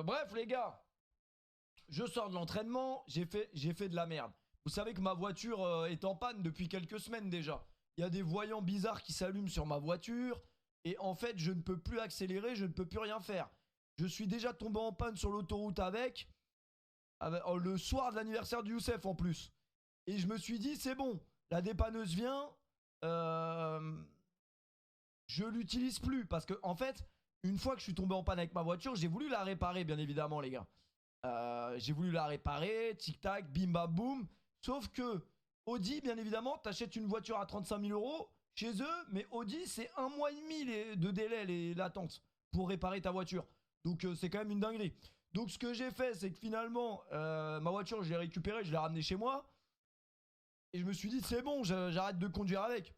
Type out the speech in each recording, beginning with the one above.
Bref, les gars, je sors de l'entraînement, j'ai fait de la merde. Vous savez que ma voiture est en panne depuis quelques semaines déjà. Il y a des voyants bizarres qui s'allument sur ma voiture. Et en fait, je ne peux plus accélérer, je ne peux plus rien faire. Je suis déjà tombé en panne sur l'autoroute avec le soir de l'anniversaire du Youssef en plus. Et je me suis dit, c'est bon, la dépanneuse vient, je l'utilise plus. Parce que en fait, une fois que je suis tombé en panne avec ma voiture, j'ai voulu la réparer, bien évidemment, les gars. J'ai voulu la réparer, tic-tac, bim bam boum. Sauf que Audi, bien évidemment, t'achètes une voiture à 35 000 € chez eux, mais Audi, c'est 1 mois et demi de délai, l'attente, pour réparer ta voiture. Donc c'est quand même une dinguerie. Donc ce que j'ai fait, c'est que finalement, ma voiture, je l'ai récupérée, je l'ai ramenée chez moi. Et je me suis dit, c'est bon, j'arrête de conduire avec.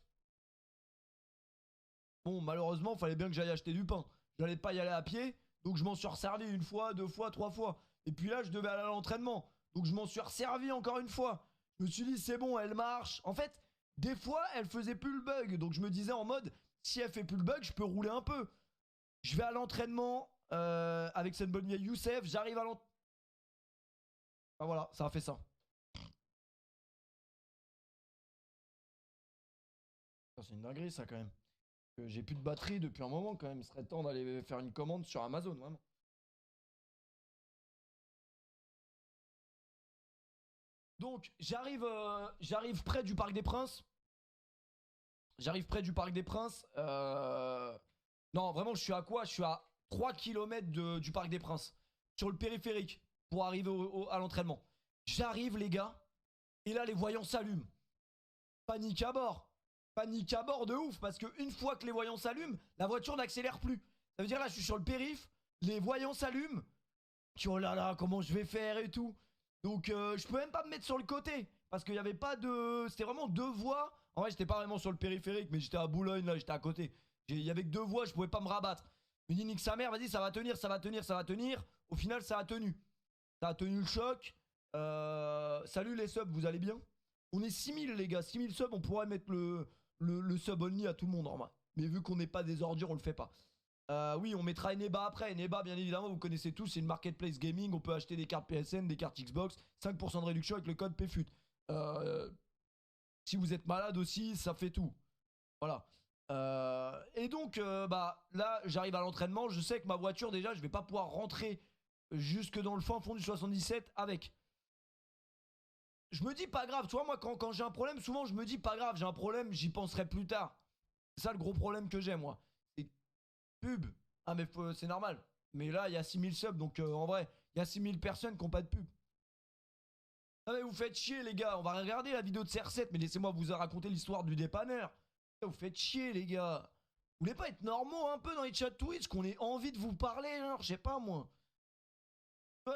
Bon, malheureusement, il fallait bien que j'aille acheter du pain. J'allais pas y aller à pied, donc je m'en suis resservi une fois, deux fois, trois fois. Et puis là, je devais aller à l'entraînement. Donc je m'en suis resservi encore une fois. Je me suis dit, c'est bon, elle marche. En fait, des fois, elle faisait plus le bug. Donc je me disais en mode, si elle fait plus le bug, je peux rouler un peu. Je vais à l'entraînement avec cette bonne vieille Youssef. J'arrive à l'entraînement. Ah voilà, ça a fait ça. C'est une dinguerie ça quand même. J'ai plus de batterie depuis un moment quand même. Il serait temps d'aller faire une commande sur Amazon, vraiment. Donc j'arrive près du Parc des Princes. J'arrive près du Parc des Princes. Non, vraiment, je suis à quoi? Je suis à 3 km du Parc des Princes. Sur le périphérique. Pour arriver à l'entraînement. J'arrive, les gars. Et là, les voyants s'allument. Panique à bord. Panique à bord de ouf. Parce qu'une fois que les voyants s'allument, la voiture n'accélère plus. Ça veut dire là, je suis sur le périph'. Les voyants s'allument. Oh là là, comment je vais faire et tout. Donc, je peux même pas me mettre sur le côté. Parce qu'il n'y avait pas de... C'était vraiment deux voies. En vrai, j'étais pas vraiment sur le périphérique, mais j'étais à Boulogne, là, j'étais à côté. Il y avait que deux voies, je pouvais pas me rabattre. Je me dis, nique sa mère, vas-y, ça va tenir, ça va tenir, ça va tenir. Au final, ça a tenu. Ça a tenu le choc. Salut les subs, vous allez bien? On est 6000 les gars, 6000 subs, on pourrait mettre le sub only à tout le monde en vrai. Mais vu qu'on n'est pas des ordures, on le fait pas. Oui, on mettra Eneba après. Eneba, bien évidemment, vous connaissez tous, c'est une marketplace gaming. On peut acheter des cartes PSN, des cartes Xbox. 5% de réduction avec le code PFUT. Si vous êtes malade aussi, ça fait tout. Voilà. Et donc, bah, là, j'arrive à l'entraînement. Je sais que ma voiture, déjà, je vais pas pouvoir rentrer jusque dans le fin fond du 77 avec. Je me dis pas grave, tu vois, moi quand j'ai un problème, souvent je me dis pas grave, j'ai un problème, j'y penserai plus tard. C'est ça le gros problème que j'ai moi. C'est pub. Ah mais c'est normal. Mais là il y a 6000 subs donc en vrai, il y a 6000 personnes qui n'ont pas de pub. Ah mais vous faites chier les gars, on va regarder la vidéo de CR7 mais laissez-moi vous raconter l'histoire du dépanneur. Vous faites chier les gars. Vous voulez pas être normaux un peu dans les chats Twitch, qu'on ait envie de vous parler, genre, je sais pas moi.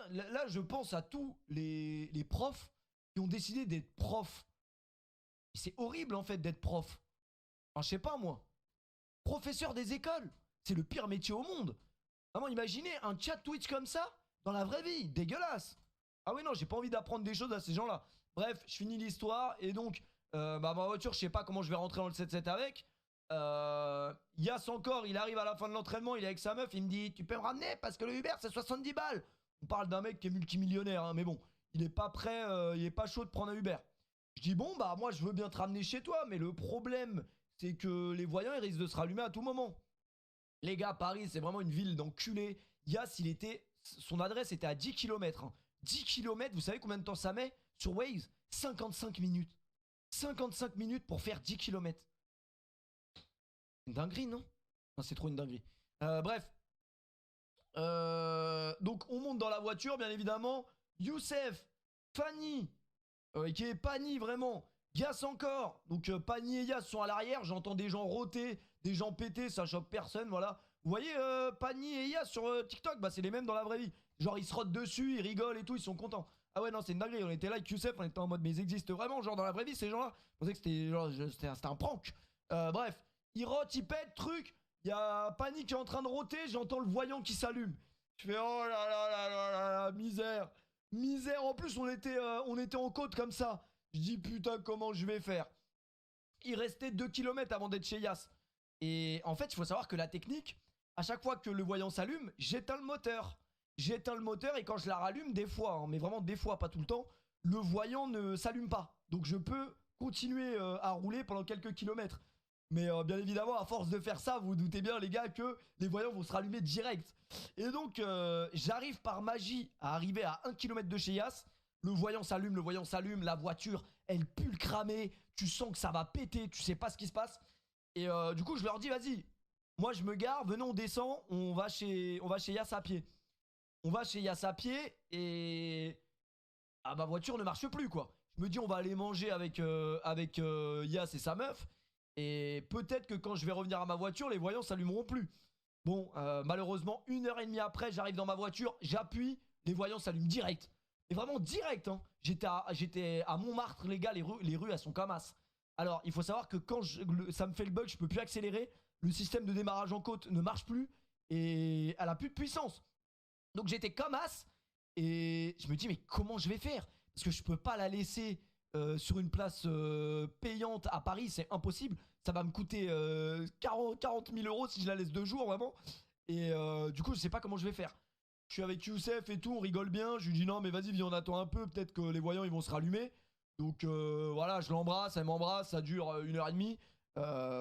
Là je pense à tous les profs qui ont décidé d'être profs. C'est horrible en fait d'être prof. Enfin, je sais pas moi. Professeur des écoles, c'est le pire métier au monde. Vraiment, imaginez un chat Twitch comme ça dans la vraie vie, dégueulasse. Ah oui non, j'ai pas envie d'apprendre des choses à ces gens-là. Bref, je finis l'histoire et donc bah, ma voiture, je sais pas comment je vais rentrer dans le 7-7 avec. Yas encore, il arrive à la fin de l'entraînement, il est avec sa meuf, il me dit tu peux me ramener parce que le Uber c'est 70 balles. On parle d'un mec qui est multimillionnaire, hein, mais bon, il est pas prêt, il est pas chaud de prendre un Uber. Je dis bon bah moi je veux bien te ramener chez toi, mais le problème c'est que les voyants ils risquent de se rallumer à tout moment. Les gars, Paris c'est vraiment une ville d'enculés. Yas son adresse était à 10 km. Hein. 10 km, vous savez combien de temps ça met sur Waze? 55 minutes. 55 minutes pour faire 10 km. Une dinguerie, non? Non, c'est trop une dinguerie. Bref. Donc, on monte dans la voiture, bien évidemment. Youssef, Fanny, qui est Pani, vraiment. Yas encore. Donc, Pani et Yas sont à l'arrière. J'entends des gens rôter, des gens péter. Ça choque personne, voilà. Vous voyez, Pani et Yas sur TikTok, bah, c'est les mêmes dans la vraie vie. Genre, ils se rotent dessus, ils rigolent et tout, ils sont contents. Ah ouais, non, c'est une dinguerie. On était là avec Youssef, on était en mode, mais ils existent vraiment, genre, dans la vraie vie, ces gens-là. Je pensais que c'était genre, c'était un prank. Bref. Il rote, il pète, truc. Il y a Pani qui est en train de roter, j'entends le voyant qui s'allume. Je fais oh là là là là là là, misère. Misère, en plus on était en côte comme ça. Je dis putain comment je vais faire. Il restait 2 km avant d'être chez Yas. Et en fait il faut savoir que la technique, à chaque fois que le voyant s'allume, j'éteins le moteur. j'éteins le moteur et quand je la rallume, des fois, hein, mais vraiment des fois, pas tout le temps, le voyant ne s'allume pas. Donc je peux continuer à rouler pendant quelques kilomètres. Mais bien évidemment, à force de faire ça, vous vous doutez bien les gars que les voyants vont se rallumer direct. Et donc j'arrive par magie à arriver à 1 km de chez Yas. Le voyant s'allume, la voiture, elle pue le cramer. Tu sens que ça va péter, tu sais pas ce qui se passe. Et du coup, je leur dis, vas-y, moi je me gare, venez, on descend, on va chez Yas à pied. On va chez Yas à pied et... Ah, ma voiture ne marche plus, quoi. Je me dis, on va aller manger avec Yas et sa meuf. Et peut-être que quand je vais revenir à ma voiture, les voyants s'allumeront plus. Bon, malheureusement, 1h30 après, j'arrive dans ma voiture, j'appuie, les voyants s'allument direct. Et vraiment direct, hein. J'étais à Montmartre, les gars, les rues, elles sont comme as. Alors, il faut savoir que quand ça me fait le bug, je peux plus accélérer. Le système de démarrage en côte ne marche plus. Et elle a plus de puissance. Donc j'étais comme as. Et je me dis, mais comment je vais faire? Parce que je peux pas la laisser sur une place payante à Paris, c'est impossible. Ça va me coûter 40 000 euros si je la laisse 2 jours, vraiment. Et du coup, je sais pas comment je vais faire. Je suis avec Youssef et tout, on rigole bien. Je lui dis, non, mais vas-y, viens, on attend un peu. Peut-être que les voyants, ils vont se rallumer. Donc voilà, je l'embrasse, elle m'embrasse, ça dure 1h30.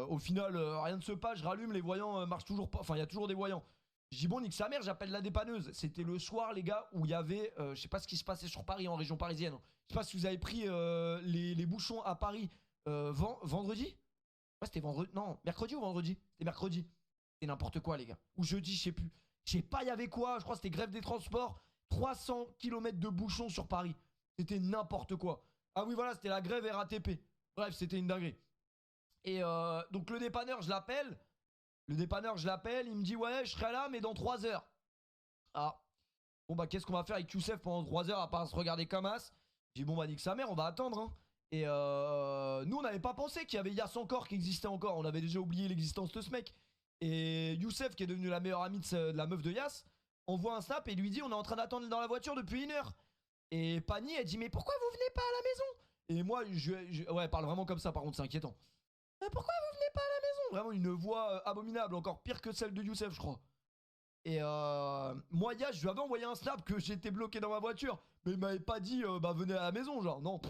Au final, rien ne se passe, je rallume, les voyants marchent toujours pas. Enfin, il y a toujours des voyants. Je dis bon, nique sa mère, j'appelle la dépanneuse. C'était le soir, les gars, où il y avait, je sais pas ce qui se passait sur Paris, en région parisienne. Je sais pas si vous avez pris les bouchons à Paris vendredi. Ouais, c'était vendredi. Non, mercredi ou vendredi? C'était mercredi. C'était n'importe quoi, les gars. Ou jeudi, je sais plus. Je sais pas, il y avait quoi. Je crois que c'était grève des transports. 300 km de bouchons sur Paris. C'était n'importe quoi. Ah oui, voilà, c'était la grève RATP. Bref, c'était une dinguerie. Et donc, le dépanneur, je l'appelle. Il me dit ouais, je serai là, mais dans 3 heures. Ah. Bon, bah, qu'est-ce qu'on va faire avec Youssef pendant 3 heures à part se regarder comme as? J'ai dit bon, bah, nique sa mère, on va attendre. Hein. Et nous, on n'avait pas pensé qu'il y avait Yas encore qui existait encore. On avait déjà oublié l'existence de ce mec. Et Youssef, qui est devenu la meilleure amie de la meuf de Yas, envoie un snap et lui dit on est en train d'attendre dans la voiture depuis 1 heure. Et Pani, elle dit mais pourquoi vous venez pas à la maison? Et moi, ouais, elle parle vraiment comme ça, par contre, c'est inquiétant. Pourquoi vous venez pas à la maison? Vraiment une voix abominable, encore pire que celle de Youssef, je crois. Et moi, Yas, je lui avais envoyé un snap que j'étais bloqué dans ma voiture, mais il m'avait pas dit bah venez à la maison, genre non. De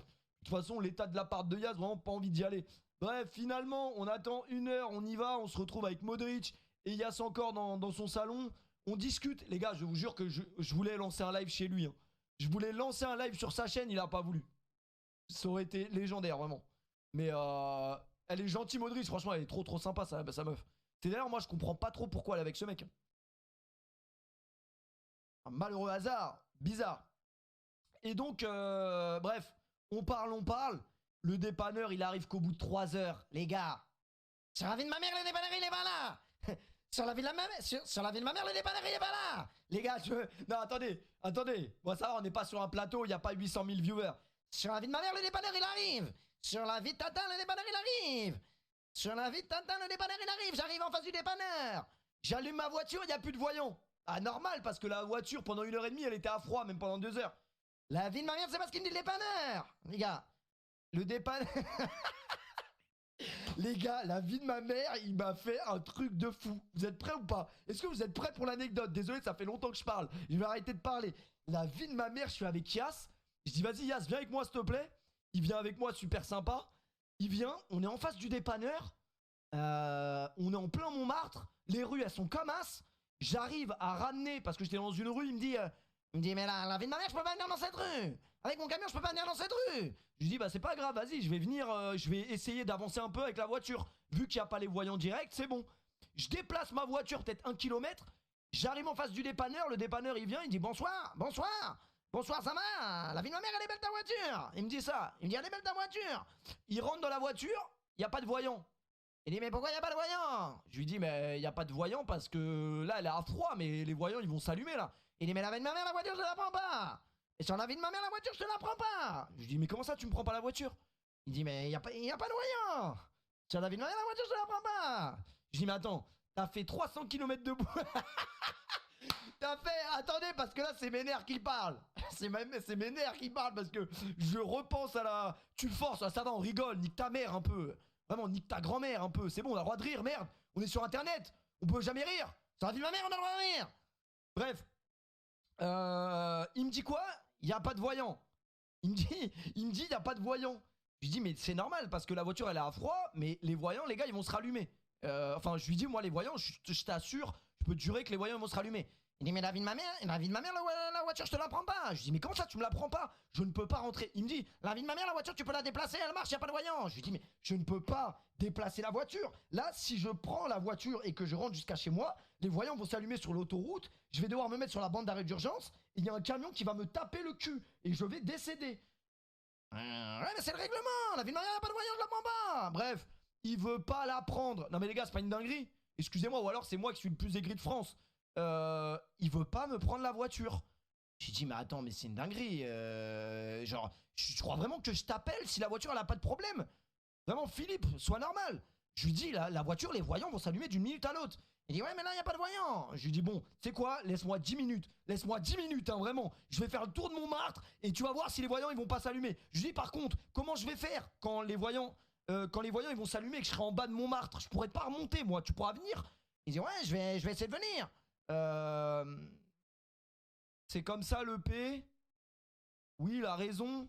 toute façon, l'état de l'appart de Yas, vraiment pas envie d'y aller. Bref, finalement, on attend 1 heure, on y va, on se retrouve avec Modric et Yas encore dans son salon. On discute, les gars, je vous jure que je voulais lancer un live chez lui. Hein. Je voulais lancer un live sur sa chaîne, il a pas voulu. Ça aurait été légendaire, vraiment. Mais elle est gentille, Modric, franchement, elle est trop sympa, sa meuf. C'est d'ailleurs, moi, je comprends pas trop pourquoi elle est avec ce mec. Un malheureux hasard, bizarre. Et donc, bref, on parle. Le dépanneur, il arrive qu'au bout de 3 heures. Les gars, sur la vie de ma mère, le dépanneur, il est pas là. Sur la vie de ma mère, le dépanneur, il est pas là. Les gars, non, attendez. Bon, ça va, on n'est pas sur un plateau, il n'y a pas 800 000 viewers. Sur la vie de ma mère, le dépanneur, il arrive. Sur la vie de Tintin, le dépanneur, il arrive. Sur la vie de Tintin, le dépanneur, il arrive. J'arrive en face du dépanneur. J'allume ma voiture, il n'y a plus de voyants. Ah, normal, parce que la voiture, pendant 1h30, elle était à froid, même pendant 2 heures. La vie de ma mère, c'est pas ce qu'il me dit le dépanneur. Les gars, le dépanneur... Les gars, la vie de ma mère, il m'a fait un truc de fou. Vous êtes prêts ou pas? Est-ce que vous êtes prêts pour l'anecdote? Désolé, ça fait longtemps que je parle. Je vais arrêter de parler. La vie de ma mère, je suis avec Yas. Je dis, vas-y, Yas, viens avec moi, s'il te plaît. Il vient avec moi, super sympa. Il vient, on est en face du dépanneur. On est en plein Montmartre. Les rues, elles sont comme as. J'arrive à ramener, parce que j'étais dans une rue, il me dit, mais là, la vie de ma mère, je peux pas venir dans cette rue. Avec mon camion, je peux pas venir dans cette rue. Je lui dis, bah c'est pas grave, vas-y, je vais venir, je vais essayer d'avancer un peu avec la voiture. Vu qu'il n'y a pas les voyants directs, c'est bon. Je déplace ma voiture peut-être 1 km. J'arrive en face du dépanneur, le dépanneur il vient, il dit bonsoir, ça va? La vie de ma mère, elle est belle ta voiture. Il me dit ça, il me dit, elle est belle ta voiture. Il rentre dans la voiture, il n'y a pas de voyant. Il dit, mais pourquoi il n'y a pas de voyant? Je lui dis, mais il n'y a pas de voyant parce que là, elle est à froid, mais les voyants, ils vont s'allumer là. Il dit, mais la vie de ma mère, la voiture, je la prends pas. Et sur la vie de ma mère, la voiture, je te la prends pas. Je lui dis, mais comment ça, tu me prends pas la voiture? Il dit, mais il n'y a pas de voyant. Sur la vie de ma mère, la voiture, je te la prends pas. Je dis, mais attends, t'as fait 300 km de bout. T'as fait... Attendez, parce que là, c'est mes nerfs qui parlent. C'est mes nerfs qui parlent parce que je repense à la... Tu forces, ça va, on rigole, nique ta mère un peu. Vraiment, nique ta grand-mère un peu. C'est bon, on a le droit de rire, merde. On est sur Internet. On peut jamais rire. Sur la vie de ma mère, on a le droit de rire. Bref. Il me dit quoi? Il n'y a pas de voyant. Il me dit, il n'y a pas de voyant. Je lui dis, mais c'est normal parce que la voiture elle est à froid, mais les voyants, les gars, ils vont se rallumer. Enfin, je lui dis, moi, les voyants, je t'assure, je peux te jurer que les voyants ils vont se rallumer. Il dit, mais la vie de ma mère, la voiture, je te la prends pas. Je lui dis, mais comment ça, tu me la prends pas? Je ne peux pas rentrer. Il me dit, la vie de ma mère, la voiture, tu peux la déplacer, elle marche, il n'y a pas de voyant. Je lui dis, mais je ne peux pas déplacer la voiture. Là, si je prends la voiture et que je rentre jusqu'à chez moi, les voyants vont s'allumer sur l'autoroute. Je vais devoir me mettre sur la bande d'arrêt d'urgence. Il y a un camion qui va me taper le cul et je vais décéder. Ouais, mais c'est le règlement. La vie de ma mère, il n'y a pas de voyant, je la prends pas. Bref, il veut pas la prendre. Non, mais les gars, c'est pas une dinguerie. Excusez-moi, ou alors c'est moi qui suis le plus aigri de France. Il veut pas me prendre la voiture. J'ai dit, mais attends, mais c'est une dinguerie. Genre, je crois vraiment que je t'appelle si la voiture elle a pas de problème. Vraiment, Philippe, sois normal. Je lui dis, la voiture, les voyants vont s'allumer d'une minute à l'autre. Il dit, ouais, mais là, il n'y a pas de voyants. Je lui dis, bon, tu sais quoi, laisse-moi 10 minutes. Laisse-moi 10 minutes, hein, vraiment. Je vais faire le tour de Montmartre et tu vas voir si les voyants, ils vont pas s'allumer. Je lui dis, par contre, comment je vais faire quand les voyants, ils vont s'allumer et que je serai en bas de Montmartre? Je pourrais pas remonter, moi. Tu pourras venir? Il dit, ouais, je vais essayer de venir. C'est comme ça le P. Oui, il a raison.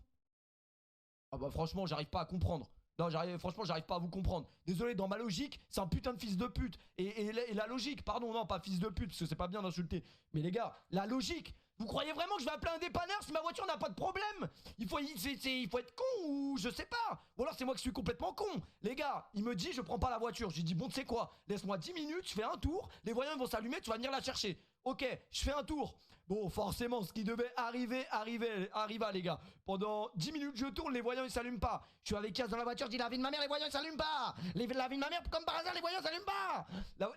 Ah bah franchement, j'arrive pas à comprendre. Non, franchement, j'arrive pas à vous comprendre. Désolé, dans ma logique, c'est un putain de fils de pute. Et la logique, pardon, non, pas fils de pute, parce que c'est pas bien d'insulter. Mais les gars, la logique, vous croyez vraiment que je vais appeler un dépanneur si ma voiture n'a pas de problème? Il faut être con ou je sais pas. Ou alors c'est moi qui suis complètement con. Les gars, il me dit je prends pas la voiture. Je lui dis bon, tu sais quoi, laisse-moi 10 minutes, je fais un tour, les voyants ils vont s'allumer, tu vas venir la chercher. Ok, je fais un tour. Bon, forcément, ce qui devait arriva, les gars. Pendant 10 minutes, je tourne, les voyants, ils s'allument pas. Je suis avec Cass dans la voiture, je dis la vie de ma mère, les voyants, ils s'allument pas. La vie de ma mère, comme par hasard, les voyants s'allument pas.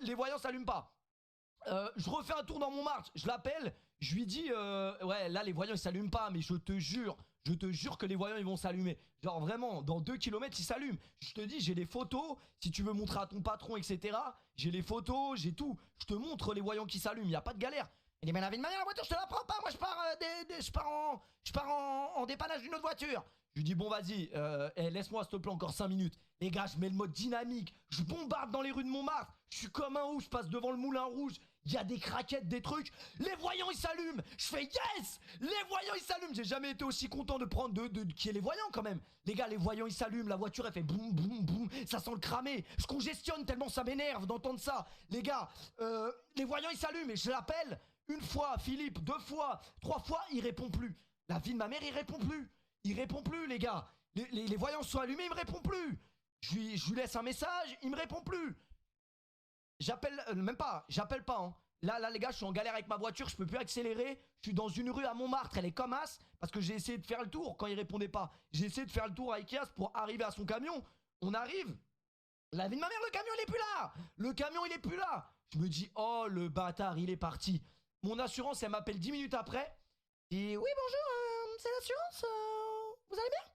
Les voyants s'allument pas. Je refais un tour dans Montmartre, je l'appelle, je lui dis, ouais, là, les voyants, ils s'allument pas, mais je te jure que les voyants, ils vont s'allumer. Genre, vraiment, dans 2 kilomètres, ils s'allument. Je te dis, j'ai les photos, si tu veux montrer à ton patron, etc. J'ai les photos, j'ai tout. Je te montre les voyants qui s'allument, y a pas de galère. Il dit, mais la vie de ma mère, la voiture, je te la prends pas. Moi, je pars en dépannage d'une autre voiture. Je lui dis, bon, vas-y, laisse-moi, s'il te plaît, encore 5 minutes. Les gars, je mets le mode dynamique. Je bombarde dans les rues de Montmartre. Je suis comme un ouf, je passe devant le Moulin Rouge. Il y a des craquettes, des trucs. Les voyants, ils s'allument. Je fais yes. Les voyants, ils s'allument. J'ai jamais été aussi content de prendre qui est les voyants quand même. Les gars, les voyants, ils s'allument. La voiture, elle fait boum, boum, boum. Ça sent le cramer. Je congestionne tellement ça m'énerve d'entendre ça. Les gars, les voyants, ils s'allument. Et je l'appelle. Une fois, Philippe, 2 fois, 3 fois, il répond plus. La vie de ma mère, il répond plus. Il répond plus, les gars. Les voyants sont allumés, il me répond plus. Je lui laisse un message, il me répond plus. J'appelle, même pas, j'appelle pas. Hein. Là, les gars, je suis en galère avec ma voiture, je peux plus accélérer. Je suis dans une rue à Montmartre, elle est comme as, parce que j'ai essayé de faire le tour quand il répondait pas. J'ai essayé de faire le tour avec Kias pour arriver à son camion. On arrive. La vie de ma mère, le camion, il est plus là. Le camion, il est plus là. Je me dis, oh, le bâtard, il est parti. Mon assurance, elle m'appelle 10 minutes après. Et oui, bonjour, c'est l'assurance, vous allez bien?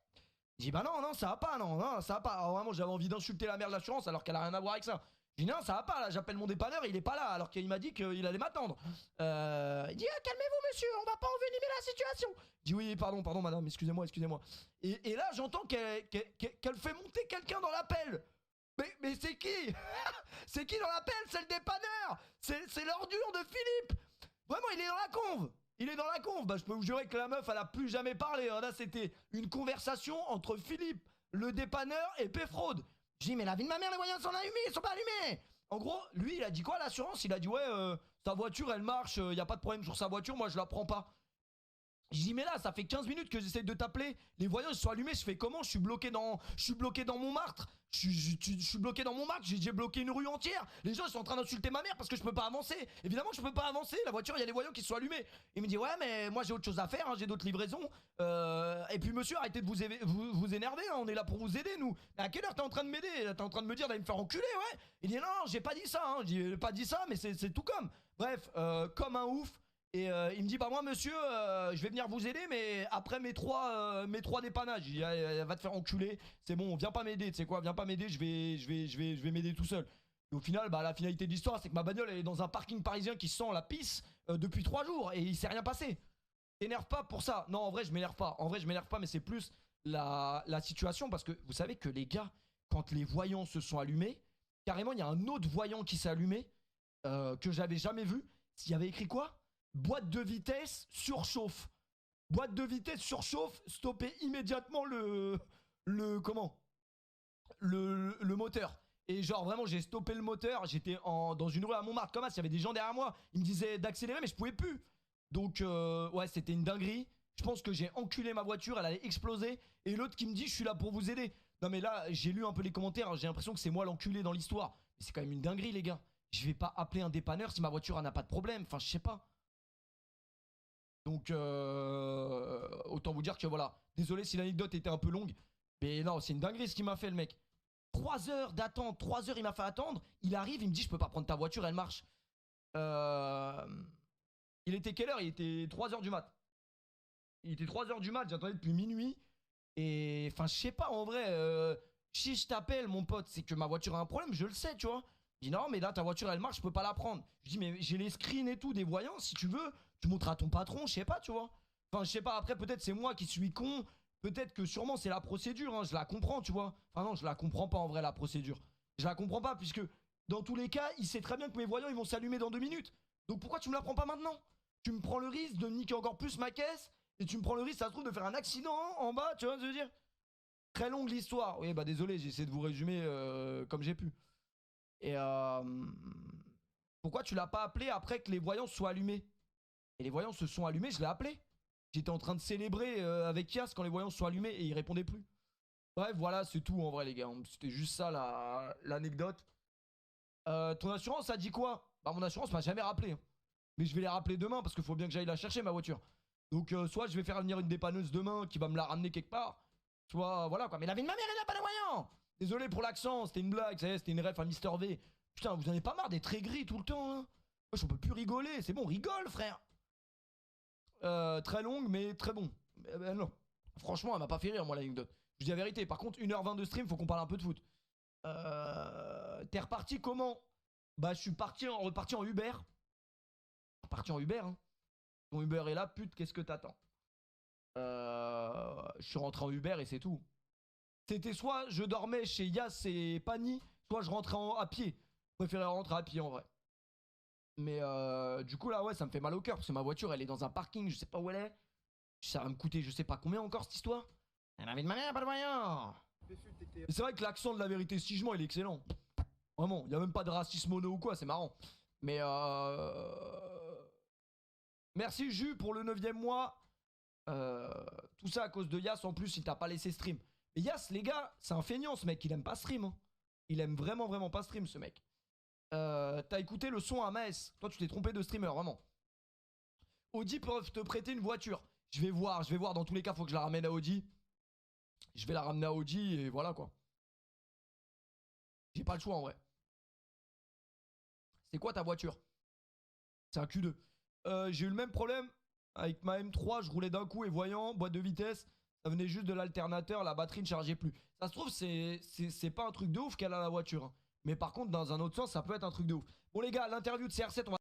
Je dis, bah non, ça va pas, non, ça va pas. Alors vraiment, j'avais envie d'insulter la mère de l'assurance alors qu'elle a rien à voir avec ça. Je dis, non, ça va pas, là, j'appelle mon dépanneur, il est pas là, alors qu'il m'a dit qu'il allait m'attendre. Il dit, calmez-vous, monsieur, on va pas envenimer la situation. Je dis, oui, pardon, madame, excusez-moi. Et là, j'entends qu'elle fait monter quelqu'un dans l'appel. Mais c'est qui? C'est qui dans l'appel? C'est le dépanneur. C'est l'ordure de Philippe. Vraiment, il est dans la conve. Bah, je peux vous jurer que la meuf, elle a plus jamais parlé. Là, c'était une conversation entre Philippe, le dépanneur, et P-Fraude. Je dis, mais la vie de ma mère, les voyants sont allumés, ils sont pas allumés. En gros, lui, il a dit quoi à l'assurance? Il a dit, ouais, sa voiture, elle marche, y a pas de problème sur sa voiture, moi, je la prends pas. Je dis mais là ça fait 15 minutes que j'essaie de t'appeler. Les voyants ils sont allumés. Je fais comment? Je suis bloqué dans Montmartre. Je suis bloqué dans Montmartre. J'ai bloqué une rue entière. Les gens ils sont en train d'insulter ma mère parce que je peux pas avancer. Évidemment que je peux pas avancer. La voiture il y a les voyants qui sont allumés. Il me dit ouais mais moi j'ai autre chose à faire. Hein, j'ai d'autres livraisons. Et puis monsieur arrêtez de vous énerver. Hein, on est là pour vous aider nous. Mais à quelle heure t'es en train de m'aider? T'es en train de me dire d'aller me faire enculer ouais? Il dit non j'ai pas dit ça. Hein. J'ai pas dit ça mais c'est tout comme. Bref comme un ouf. Et il me dit bah moi monsieur je vais venir vous aider mais après mes trois dépannages. Il dit va te faire enculer. C'est bon viens pas m'aider. Tu sais quoi viens pas m'aider. Je vais m'aider tout seul. Et au final bah la finalité de l'histoire c'est que ma bagnole elle est dans un parking parisien qui sent la pisse depuis 3 jours et il s'est rien passé. T'énerve pas pour ça. Non en vrai je m'énerve pas. Mais c'est plus la situation parce que vous savez que les gars quand les voyants se sont allumés carrément il y a un autre voyant qui s'est allumé que j'avais jamais vu. Il y avait écrit quoi? boîte de vitesse surchauffe. Boîte de vitesse surchauffe, stoppez immédiatement comment le moteur. Et genre vraiment j'ai stoppé le moteur, j'étais dans une rue à Montmartre comme ça, il y avait des gens derrière moi, ils me disaient d'accélérer mais je pouvais plus. Donc ouais c'était une dinguerie. Je pense que j'ai enculé ma voiture, elle allait exploser. Et l'autre qui me dit je suis là pour vous aider. Non mais là j'ai lu un peu les commentaires, j'ai l'impression que c'est moi l'enculé dans l'histoire. Mais c'est quand même une dinguerie les gars. Je vais pas appeler un dépanneur si ma voiture elle n'a pas de problème, enfin je sais pas. Donc autant vous dire que voilà, désolé si l'anecdote était un peu longue. Mais non c'est une dinguerie ce qu'il m'a fait le mec. 3 heures d'attente, 3 heures il m'a fait attendre. Il arrive, il me dit je peux pas prendre ta voiture, elle marche. Il était quelle heure? Il était 3 heures du mat. Il était 3 heures du mat, j'attendais depuis minuit. Et enfin je sais pas en vrai, si je t'appelle mon pote c'est que ma voiture a un problème, je le sais tu vois. Il dit non mais là ta voiture elle marche, je peux pas la prendre. Je dis mais j'ai les screens et tout des voyants, si tu veux, tu montreras à ton patron, je sais pas tu vois. Enfin je sais pas, après peut-être c'est moi qui suis con. Peut-être que sûrement c'est la procédure, hein, je la comprends, tu vois. Enfin non, je la comprends pas en vrai la procédure. Je la comprends pas puisque dans tous les cas, il sait très bien que mes voyants ils vont s'allumer dans 2 minutes. Donc pourquoi tu me la prends pas maintenant? Tu me prends le risque de niquer encore plus ma caisse et tu me prends le risque, ça se trouve, de faire un accident en bas, tu vois ce que je veux dire? Très longue l'histoire. Oui, bah désolé, j'ai essayé de vous résumer comme j'ai pu. Et pourquoi tu l'as pas appelé après que les voyants soient allumés? Et les voyants se sont allumés, je l'ai appelé. J'étais en train de célébrer avec Yas quand les voyants se sont allumés et il répondait plus. Bref, voilà, c'est tout en vrai, les gars. C'était juste ça l'anecdote. Ton assurance a dit quoi? Bah, mon assurance m'a jamais rappelé. Mais je vais les rappeler demain parce qu'il faut bien que j'aille la chercher, ma voiture. Donc, soit je vais faire venir une dépanneuse demain qui va me la ramener quelque part. Soit, voilà quoi. Mais la vie de ma mère, elle n'a pas de voyants! Désolé pour l'accent, c'était une blague, c'était une ref à Mister V. Putain, vous en avez pas marre d'être aigri tout le temps, hein? Moi, on peut plus rigoler, c'est bon, rigole, frère! Très longue, mais très bon. Non. Franchement, elle m'a pas fait rire, moi, l'anecdote. Je dis la vérité. Par contre, 1h20 de stream, faut qu'on parle un peu de foot. T'es reparti comment? Bah, je suis reparti en Uber. Reparti en Uber, hein. Ton Uber est là, pute, qu'est-ce que t'attends? Je suis rentré en Uber et c'est tout. C'était soit je dormais chez Yas et Pani, soit je rentrais à pied. Je préférais rentrer à pied en vrai. Mais du coup là ouais ça me fait mal au cœur parce que ma voiture elle est dans un parking, je sais pas où elle est. Ça va me coûter je sais pas combien encore cette histoire. Elle avait de ma mère, pas de moyen. C'est vrai que l'accent de la vérité Sigement il est excellent. Vraiment, il y a même pas de racisme mono ou quoi, c'est marrant. Mais merci Jus pour le 9ème mois. Tout ça à cause de Yas en plus il t'a pas laissé stream. Mais Yas les gars, c'est un feignant ce mec, il aime pas stream. Hein. Il aime vraiment pas stream ce mec. T'as écouté le son à Maes. Toi tu t'es trompé de streamer vraiment. Audi peuvent te prêter une voiture. Je vais voir dans tous les cas faut que je la ramène à Audi. Je vais la ramener à Audi et voilà quoi. J'ai pas le choix en vrai. C'est quoi ta voiture? C'est un Q2. J'ai eu le même problème avec ma M3, je roulais d'un coup et voyant, boîte de vitesse, ça venait juste de l'alternateur, la batterie ne chargeait plus. Ça se trouve, c'est pas un truc de ouf qu'elle a la voiture. Hein. Mais par contre, dans un autre sens, ça peut être un truc de ouf. Bon les gars, l'interview de CR7, on va